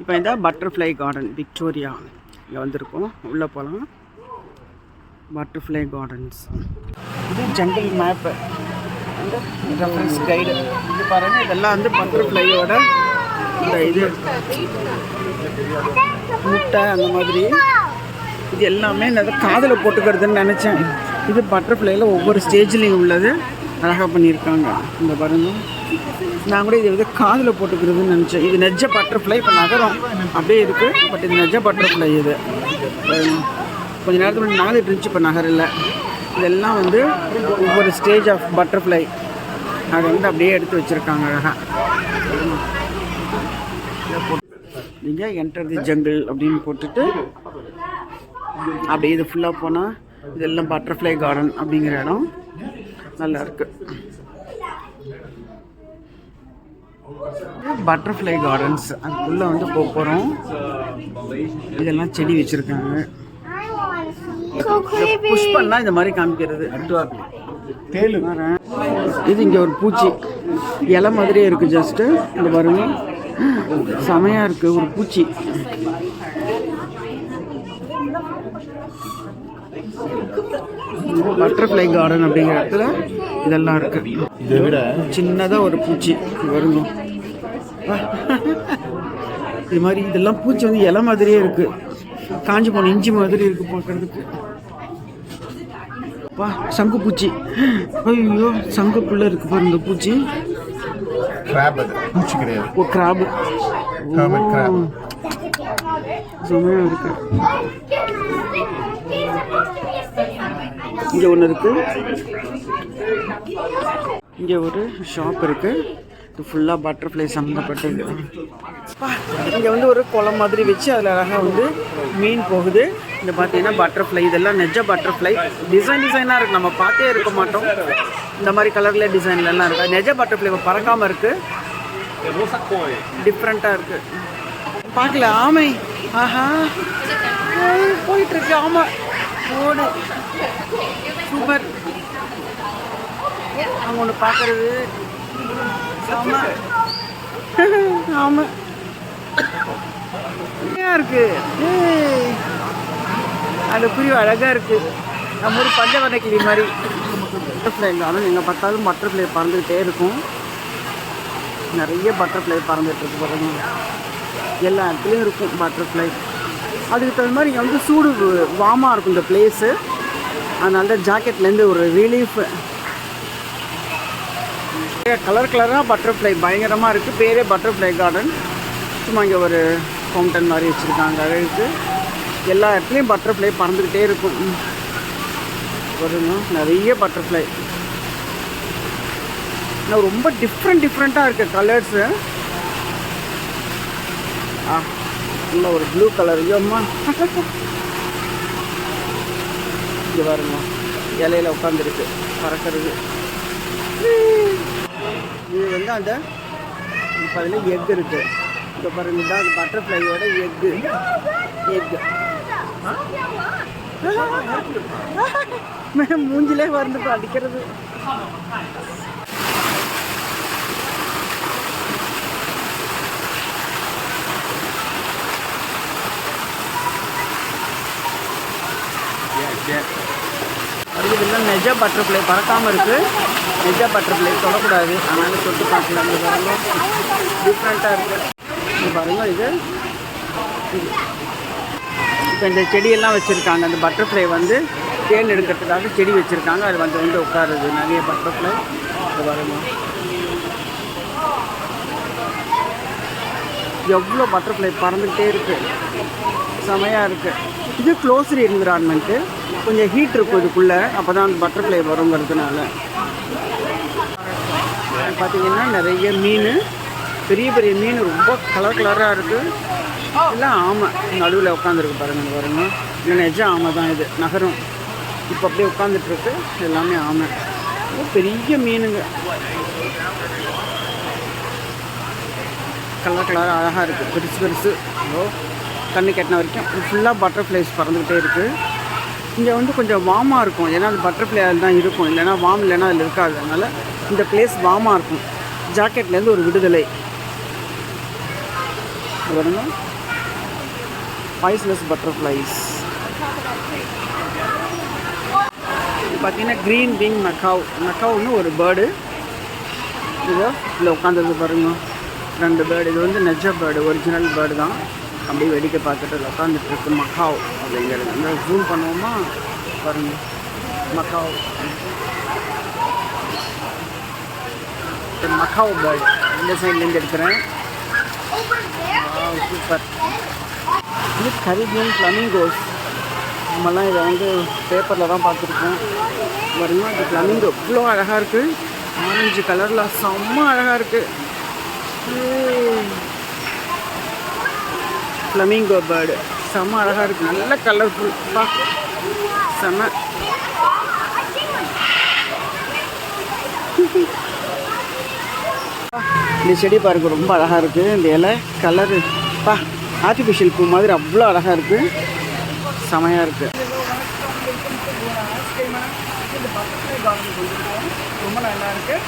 இப்போ இந்த butterfly garden Victoria இங்கே வந்திருக்கோம். உள்ளே போகலாம். Butterfly gardens. இது ஜங்கிள் மேப்பு, இந்த ரெஃபரன்ஸ் கைடு. இது பாருங்கள், இதெல்லாம் வந்து பட்டர்ஃப்ளையோட இந்த இது முட்டை அந்த மாதிரி. இது எல்லாமே நான் காதில் போட்டுக்கிறதுன்னு நினச்சேன். இது பட்டர்ஃப்ளையில் ஒவ்வொரு ஸ்டேஜ்லேயும் உள்ளது அழகாக பண்ணியிருக்காங்க. இந்த பாருங்க, நான் கூட இது வந்து காதில் போட்டுக்கிறதுன்னு நினச்சேன். இது நெஜ பட்டர்ஃப்ளை. இப்போ நகரம் அப்படியே இருக்குது, பட் இது நெஜ பட்டர்ஃப்ளை. இது கொஞ்சம் நேரத்துக்கு முன்னாடி நாதிட்டு இருந்துச்சு, இப்போ நகரில். இதெல்லாம் வந்து ஒவ்வொரு ஸ்டேஜ் ஆஃப் பட்டர்ஃப்ளை அதை வந்து அப்படியே எடுத்து வச்சுருக்காங்க அழகாக. நீங்கள் என்டர் தி ஜங்கிள் அப்படின்னு போட்டுட்டு அப்படியே இது ஃபுல்லாக போனால் இதெல்லாம் பட்டர்ஃப்ளை கார்டன் அப்படிங்கிற இடம் நல்லா இருக்கு. பட்டர்ஃப்ளை கார்டன்ஸ் அதுக்குள்ளே வந்து போகிறோம். இதெல்லாம் செடி வச்சுருக்காங்க. புஷ் பண்ணால் இந்த மாதிரி காமிக்கிறது. இது இங்கே ஒரு பூச்சி இலை மாதிரியே இருக்குது. ஜஸ்ட்டு இந்த பாருங்க, செமையாக இருக்குது. ஒரு பூச்சி பட்டர்ஃப்ளை கார்டன் அப்படிங்கிற இடத்துல இதெல்லாம் இருக்கு. இதை விட சின்னதாக ஒரு பூச்சி வருங்க. இது மாதிரி இதெல்லாம் பூச்சி வந்து இலை மாதிரியே இருக்கு. காஞ்சி போன இஞ்சி மாதிரி இருக்கு பார்க்கறதுக்கு. பா, சங்கு பூச்சி. ஐயோ, சங்குக்குள்ள இருக்கு பாருங்க பூச்சி. பூச்சி கிடையாது, ஓ கிராப். செமையா இருக்கு. இங்கே ஒன்று இருக்குது. இங்கே ஒரு ஷாப் இருக்குது. இது ஃபுல்லாக பட்டர்ஃப்ளை சம்மந்தப்பட்டது. இங்கே வந்து ஒரு குளம் மாதிரி வச்சு அதில் அழகாக வந்து மீன் போகுது. இந்த பார்த்தீங்கன்னா பட்டர்ஃப்ளை, இதெல்லாம் நெஜ பட்டர்ஃப்ளை. டிசைனாக இருக்குது, நம்ம பார்த்தே இருக்க மாட்டோம். இந்த மாதிரி கலரில் டிசைன்லலாம் இருக்குது. நெஜ பட்டர்ஃப்ளை இப்போ பறக்காமல் இருக்குது, டிஃப்ரெண்ட்டாக இருக்குது. பார்க்கல ஆமை. ஆஹா, போயிட்டுருக்கு ஆமை. ஓடு, சூப்பர். அவங்க ஒன்று பார்க்கறது ஆமாம். ஆமாம் இருக்கு. அந்த குருவி அழகாக இருக்குது. நம்ம ஒரு பஞ்சவர்ண கிளி மாதிரி. பட்டர்ஃப்ளை இருந்தாலும் எங்கே பார்த்தாலும் பட்டர்ஃப்ளை பறந்துக்கிட்டே இருக்கும். நிறைய பட்டர்ஃப்ளை பறந்துட்டுருக்கு பாருங்க. எல்லா இடத்துலையும் இருக்கும் பட்டர்ஃப்ளை. அதுக்கு தகுந்த மாதிரி இங்கே வந்து சூடு வார்மாக இருக்கும் இந்த பிளேஸு. அதனால தான் ஜாக்கெட்லேருந்து ஒரு ரிலீஃப். கலர் கலராக பட்டர்ஃப்ளை பயங்கரமாக இருக்குது. பேரே பட்டர்ஃப்ளை கார்டன். சும்மா இங்கே ஒரு ஃபவுண்டன் மாதிரி வச்சுருக்காங்க அழகுக்கு. எல்லா இடத்துலையும் பட்டர்ஃப்ளை பறந்துக்கிட்டே இருக்கும். வருங்க, நிறைய பட்டர்ஃப்ளை. ஆனால் ரொம்ப டிஃப்ரெண்ட்டாக இருக்குது கலர்ஸு. இல்லை ஒரு ப்ளூ கலர். ஐயோம்மா, இங்கே பாருங்க, இலையில உட்காந்துருக்கு பறக்கிறது. இது வந்து அந்த இப்போ அதில் எக் இருக்குது. இப்போ பாருங்க, தான் அது பட்டர்ஃப்ளையோட எக்கு. மூஞ்சிலே வந்து அடிக்கிறது. இதெல்லாம் நெஜ பட்டர்ஃப்ளை பறக்காமல் இருக்குது. நெஜ பட்டர்ஃப்ளை தொடக்கூடாது, அதனால தொட்டு பார்க்கலாம். இது பாருங்க, டிஃப்ரெண்ட்டாக இருக்குது. இது பாருங்கள், இது இப்போ இந்த செடியெல்லாம் வச்சுருக்காங்க. அந்த பட்டர்ஃப்ளை வந்து தேன் எடுக்கிறதுக்காக செடி வச்சுருக்காங்க. அது வந்து உட்காருது நிறைய பட்டர்ஃப்ளை. இது பாருங்க, எவ்வளோ பட்டர்ஃப்ளை பறந்துக்கிட்டே இருக்குது. செமையாக இருக்குது. இது க்ளோஸ்டு என்விரான்மெண்ட்டு. கொஞ்சம் ஹீட் இருக்கும் இதுக்குள்ளே, அப்போ தான் அந்த பட்டர்ஃப்ளை வருங்கிறதுனால. பார்த்திங்கன்னா நிறைய மீன், பெரிய பெரிய மீன், ரொம்ப கலராக இருக்குது. எல்லாம் ஆமை நடுவில் உட்காந்துருக்கு பாருங்கள். பாருங்கள், இல்லை நெஜ ஆமை தான். இது நகரம் இப்போ அப்படியே உட்காந்துட்ருக்கு. எல்லாமே ஆமை, பெரிய மீனுங்க. கலராக அழகாக இருக்குது, பெருசு. கண்ணு கட்டின வரைக்கும் ஃபுல்லாக பட்டர்ஃப்ளைஸ் பறந்துக்கிட்டே இருக்குது. இங்கே வந்து கொஞ்சம் வார்மாக இருக்கும், ஏன்னா அது பட்டர்ஃப்ளை அதில் தான் இருக்கும். இல்லைனா வார்ம் இல்லைன்னா அதில் இருக்காது. அதனால் இந்த பிளேஸ் வார்மாக இருக்கும். ஜாக்கெட்லேருந்து ஒரு விடுதலை. பாருங்க, பாய்ஸ்லெஸ் பட்டர்ஃப்ளைஸ். பார்த்தீங்கன்னா க்ரீன் விங் மெக்காவ்னு ஒரு பேர்டு. இதோ இதில் உட்காந்துருக்கு பாருங்க, 2 பேர்டு. இது வந்து நெஜ பேர்டு, ஒரிஜினல் பேர்டு தான். அப்படியே வேடிக்கை பார்த்துட்டு உட்காந்துட்டுருக்கு. மக்காவ் அப்படிங்கிறது அந்த ஜூம் பண்ணுவோமா பாருங்கள். மக்காவ் மக்காவ் பேர்டு இந்த சைட்லேருந்து எடுக்கிறேன். சூப்பர். இது கரீபியன் ஃப்ளமிங்கோஸ். நம்மலாம் இதை வந்து பேப்பரில் தான் பார்த்துருக்கோம். பாருங்க, இது ஃப்ளமிங்கோ இவ்வளோ அழகாக இருக்குது. ஆரஞ்சு கலரில் செம்ம அழகாக இருக்குது. ஃப்ளமிங்கோ பேர்டு செம்ம அழகாக இருக்குது. நல்ல கலர்ஃபுல். செம்ம. இந்த செடி பாருங்க, ரொம்ப அழகாக இருக்குது. இந்த இலை கலரு ஆர்டிஃபிஷியல் பூ மாதிரி அவ்வளோ அழகாக இருக்குது. செமையாக இருக்குது. ரொம்ப நல்லா இருக்குது.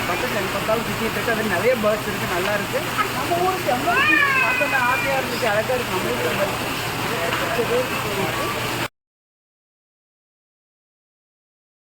பக்கத்தில் எனக்கு பார்த்தாலும் சுற்றிட்டு இருக்குது. அது நிறைய பேர்ட்ஸ் இருக்குது, நல்லா இருக்குது. நம்ம ஊருக்கு பார்த்தோன்னா ஆசையாக இருந்துச்சு, அழகாக இருக்குது. அமைதியாக இருக்குது.